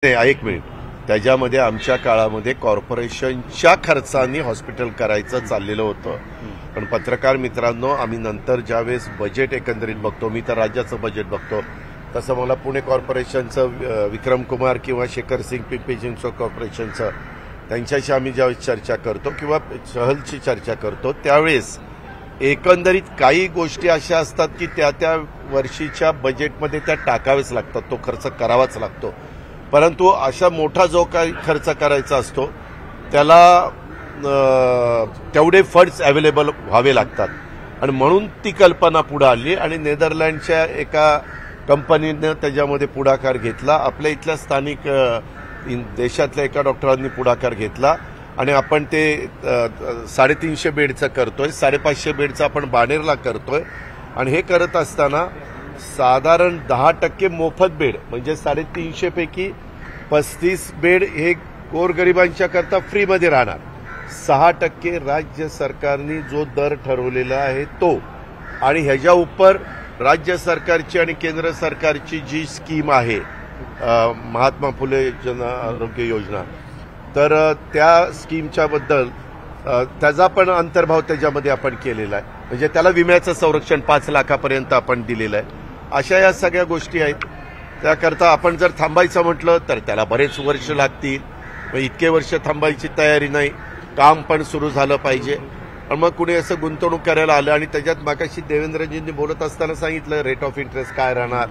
नाही, एक मिनिट. त्याच्यामध्ये आमच्या काळामध्ये कॉर्पोरेशनच्या खर्चाने हॉस्पिटल करायचं चाललेलं होतं. पण पत्रकार मित्रांनो, आम्ही नंतर ज्यावेळेस बजेट एकंदरीत बघतो, मी तर राज्याचं बजेट बघतो, तसं मला पुणे कॉर्पोरेशनचं विक्रम कुमार किंवा शेखर सिंग पिंपरी चिंचवड कॉर्पोरेशनचं त्यांच्याशी आम्ही ज्यावेळेस चर्चा करतो किंवा चहलची चर्चा करतो, त्यावेळेस एकंदरीत काही गोष्टी अशा असतात की त्या वर्षीच्या बजेटमध्ये त्या टाकावेच लागतात, तो खर्च करावाच लागतो. परंतु अशा मोठा जो काही खर्च करायचा असतो त्याला तेवढे फंड्स अवेलेबल व्हावे लागतात आणि म्हणून ती कल्पना पुढे आली आणि नेदरलँडच्या एका कंपनीनं त्याच्यामध्ये पुढाकार घेतला. आपल्या इथल्या स्थानिक देशातल्या एका डॉक्टरांनी पुढाकार घेतला आणि आपण ते 350 बेडचं करतोय, 550 बेडचं आपण बाणेरला करतोय. आणि हे करत असताना साधारण 10% मोफत बेड, म्हणजे 350 पैकी 35 बेड हे गोरगरिबांच्या करता फ्रीमध्ये राहणार. 6% राज्य सरकारने जो दर ठरवलेला आहे तो, आणि ह्याच्या उपर राज्य सरकारची आणि केंद्र सरकारची जी स्कीम आहे महात्मा फुले जन आरोग्य योजना, तर त्या स्कीमच्या बद्दल त्याचा पण अंतर्भाव त्याच्यामध्ये आपण केलेला आहे. म्हणजे त्याला विम्याचं संरक्षण 5 लाखापर्यंत आपण दिलेलं आहे. अशा या सगळ्या गोष्टी आहेत. त्याकरता आपण जर थांबायचं म्हटलं तर त्याला बरेच वर्ष लागतील. इतके वर्ष थांबायची तयारी नाही, काम पण सुरू झालं पाहिजे. पण मग कुणी असं गुंतवणूक करायला आलं आणि त्याच्यात मागाशी देवेंद्रजींनी बोलत असताना सांगितलं रेट ऑफ इंटरेस्ट काय राहणार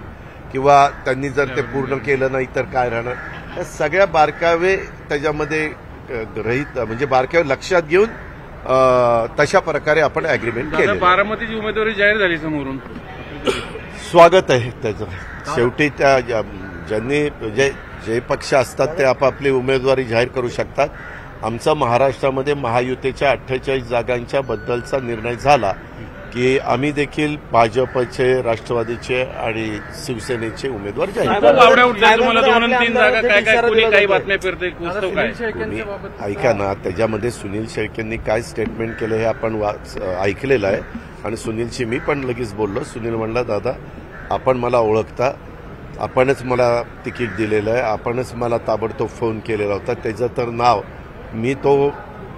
किंवा त्यांनी जर ते पूर्ण केलं नाही तर काय राहणार, या सगळ्या बारकावे त्याच्यामध्ये रहित, म्हणजे बारकावे लक्षात घेऊन तशा प्रकारे आपण अग्रीमेंट केलं. बारामतीची उमेदवारी जाहीर झाली समोरून, स्वागत आहे त्याचं. शेवटी त्या ज्यांनी जे पक्ष असतात ते आपापली उमेदवारी जाहीर करू शकतात. आमचा महाराष्ट्रामध्ये महायुतीच्या 48 जागांच्या बद्दलचा निर्णय झाला की आम्ही देखील भाजपचे, राष्ट्रवादीचे आणि शिवसेनेचे उमेदवार जाहीर ऐका ना. त्याच्यामध्ये सुनील शेळकेंनी काय स्टेटमेंट केलं हे आपण ऐकलेलं आहे आणि सुनीलशी मी पण लगेच बोललो. सुनील म्हणला, दादा आपण मला ओळखता, आपणच मला तिकीट दिलेलं आहे, आपणच मला ताबडतोब फोन केलेला होता, त्याचं तर नाव मी तो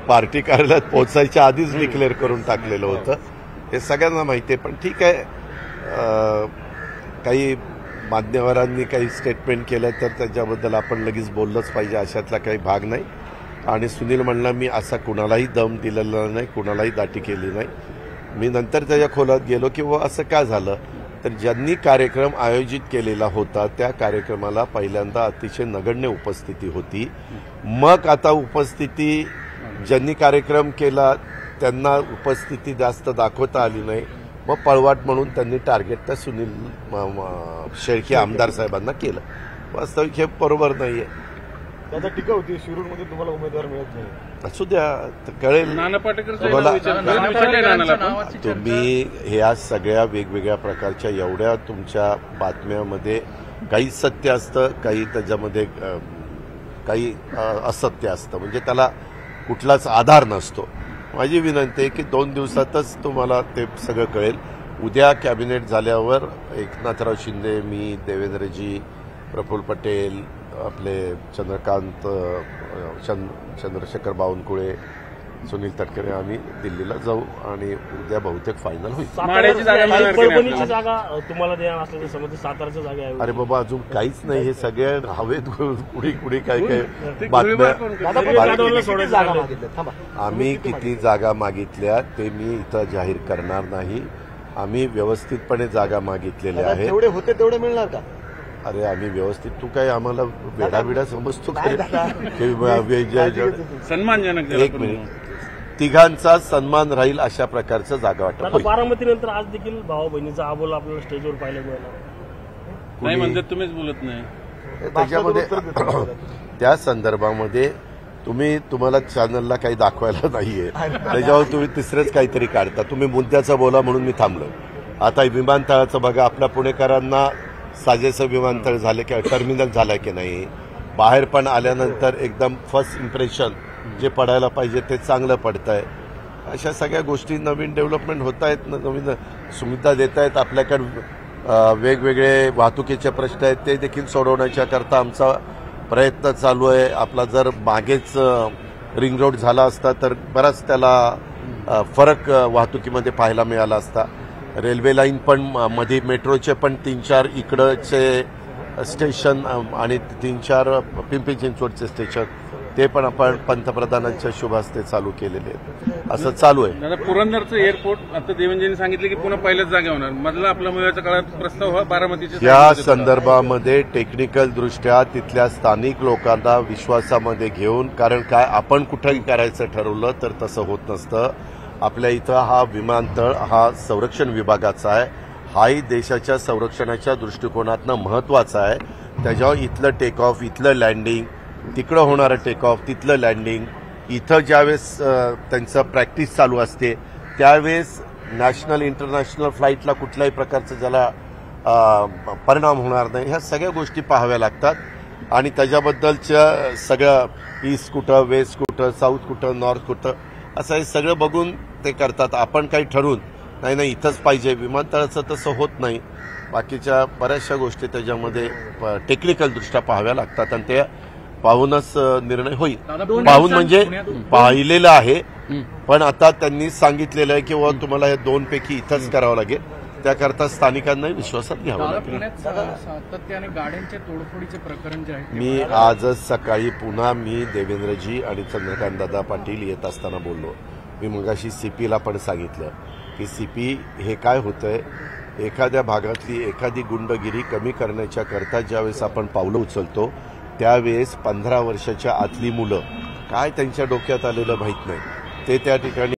पार्टी कार्यालयात पोहोचायच्या आधीच डिक्लेअर करून टाकलेलं होतं. हे सगळ्यांना माहिती आहे. पण ठीक आहे, काही मान्यवरांनी काही स्टेटमेंट केलं तर त्याच्याबद्दल आपण लगेच बोललंच पाहिजे, अशातला काही भाग नाही. आणि सुनील म्हणला, मी असा कुणालाही दम दिलेला नाही, कुणालाही दाटी केली नाही. मी नंतर त्याच्या खोलात गेलो की असं का झालं, तर ज्यांनी कार्यक्रम आयोजित केलेला होता त्या कार्यक्रमाला पहिल्यांदा अतिशय नगण्य उपस्थिती होती. मग आता उपस्थिती ज्यांनी कार्यक्रम केला त्यांना उपस्थिती जास्त दाखवता आली नाही. मग पळवाट म्हणून त्यांनी टार्गेट त्या सुनील शेळके आमदार साहेबांना केलं. वास्तविक हे बरोबर नाहीये. त्याचा टीका होती शिरूरमध्ये तुम्हाला उमेदवार मिळत नाही. असू द्या, कळेल तुम्ही. ह्या सगळ्या वेगवेगळ्या प्रकारच्या एवढ्या तुमच्या बातम्यामध्ये काही सत्य असतं, काही त्याच्यामध्ये काही असत्य असतं, म्हणजे त्याला कुठलाच आधार नसतो. माझी विनंती आहे की 2 दिवसातच तुम्हाला ते सगळं कळेल. उद्या कॅबिनेट झाल्यावर एकनाथराव शिंदे, मी, देवेंद्रजी, प्रफुल्ल पटेल, आपले चंद्रकांत, चंद्रशेखर बावनकुळे, सुनील तटकरे आम्ही दिल्लीला जाऊ आणि उद्या बहुतेक फायनल होईल. परभणीची जागा तुम्हाला द्या असल्याचं समजतं, साताराच्या जागा आहे. अरे बाबा, अजून काहीच नाही. हे सगळे हवेत कुडी काय बातम्या. आम्ही किती जागा मागितल्या ते मी इथं जाहीर करणार नाही. आम्ही व्यवस्थितपणे जागा मागितलेल्या आहेत. तेवढे होते तेवढे मिळणार का? अरे आम्ही व्यवस्थित, तू काय आम्हाला वेडाबिडा समजतो काय? सन्मानजनक. एक मिनिट, तिघांचा सन्मान राहील अशा प्रकारचं जागा वाटप. बारामतीनंतर आज देखील भाऊ बहिणीचा आबोला आपल्याला स्टेजवर पाहायला मिळाला नाही, म्हणजे तुम्हीच बोलत नाही त्याच्यामध्ये. त्या संदर्भामध्ये तुम्हाला चॅनलला काही दाखवायला नाहीये, त्याच्यावर तुम्ही तिसरेच काहीतरी काढता. तुम्ही मुद्द्याचं बोला म्हणून मी थांबलो. आता विमानतळाचं बघा, आपल्या पुणेकरांना साजेसं विमानतळ झालं की टर्मिनल झालं की नाही, बाहेर पण आल्यानंतर एकदम फर्स्ट इम्प्रेशन जे पडायला पाहिजे ते चांगलं पडतंय. अशा सगळ्या गोष्टी नवीन डेव्हलपमेंट होत आहेत, नवीन सुविधा देत आहेत. आपल्याकडे वेगवेगळे वाहतुकीचे प्रश्न आहेत ते देखील सोडवण्याच्या करता आमचा प्रयत्न चालू आहे. आपला जर मागेच रिंग रोड झाला असता तर बराच त्याला फरक वाहतुकीमध्ये पाहायला मिळाला असता. रेल्वे लाईन पण मध्ये मेट्रोचे पण 3-4 इकडचे स्टेशन आणि 3-4 पिंपरी चिंचवडचे स्टेशन ते पण आपण पंतप्रधानांच्या शुभ हस्ते चालू केलेले आहेत. असं चालू आहे. दादा, पुरंदरचं एअरपोर्ट आता देवेंद्रजींनी सांगितलं की पुन्हा पहिल्याच जागे होणार. मधला आपला मिळवायच्या काळात प्रस्ताव हा बारामतीचे या संदर्भामध्ये टेक्निकल दृष्ट्या तिथल्या स्थानिक लोकांना विश्वासामध्ये घेऊन, कारण काय आपण कुठंही करायचं ठरवलं तर तसं होत नसतं. आपल्या इथं हा विमानतळ हा संरक्षण विभागाचा आहे. हाही देशाच्या संरक्षणाच्या दृष्टिकोनातनं महत्वाचा आहे. त्याच्यावर इथलं टेक ऑफ, इथलं लँडिंग, तिकडं होणारं टेक ऑफ, तिथलं लँडिंग, इथं ज्यावेळेस त्यांचं प्रॅक्टिस चालू असते त्यावेळेस नॅशनल इंटरनॅशनल फ्लाईटला कुठल्याही प्रकारचा ज्याला परिणाम होणार नाही, ह्या सगळ्या गोष्टी पाहाव्या लागतात. आणि त्याच्याबद्दलच्या सगळं ईस्ट कुठं, वेस्ट कुठं, साऊथ कुठं, नॉर्थ कुठं, असं हे सगळं बघून ते करतात. आपण काही ठरवून नाही इथंच पाहिजे विमानतळाचं तसं होत नाही. बाकीच्या बऱ्याचशा गोष्टी त्याच्यामध्ये टेक्निकल दृष्ट्या पाहाव्या लागतात आणि ते पाहूनच निर्णय होईल. पाहून म्हणजे पाहिलेलं आहे, पण आता त्यांनी सांगितलेलं आहे की तुम्हाला हे 2 पैकी इथंच करावं लागेल. त्याकरता स्थानिकांनाही विश्वासात घ्यावं लागेल. सातत्याने गाड्यांच्या तोडफोडीचे प्रकरण जे आहे मी आजच सकाळी पुन्हा देवेंद्रजी आणि चंद्रकांत दादा पाटील येत असताना बोललो. मी मगाशी सीपीला पण सांगितलं की सीपी हे काय होतंय, एखाद्या भागातली एखादी गुंडगिरी कमी करण्याच्या करता ज्यावेळेस आपण पावलं उचलतो त्यावेळेस 15 वर्षाच्या आतली मुलं काय त्यांच्या डोक्यात आलेलं माहीत नाही, ते त्या ठिकाणी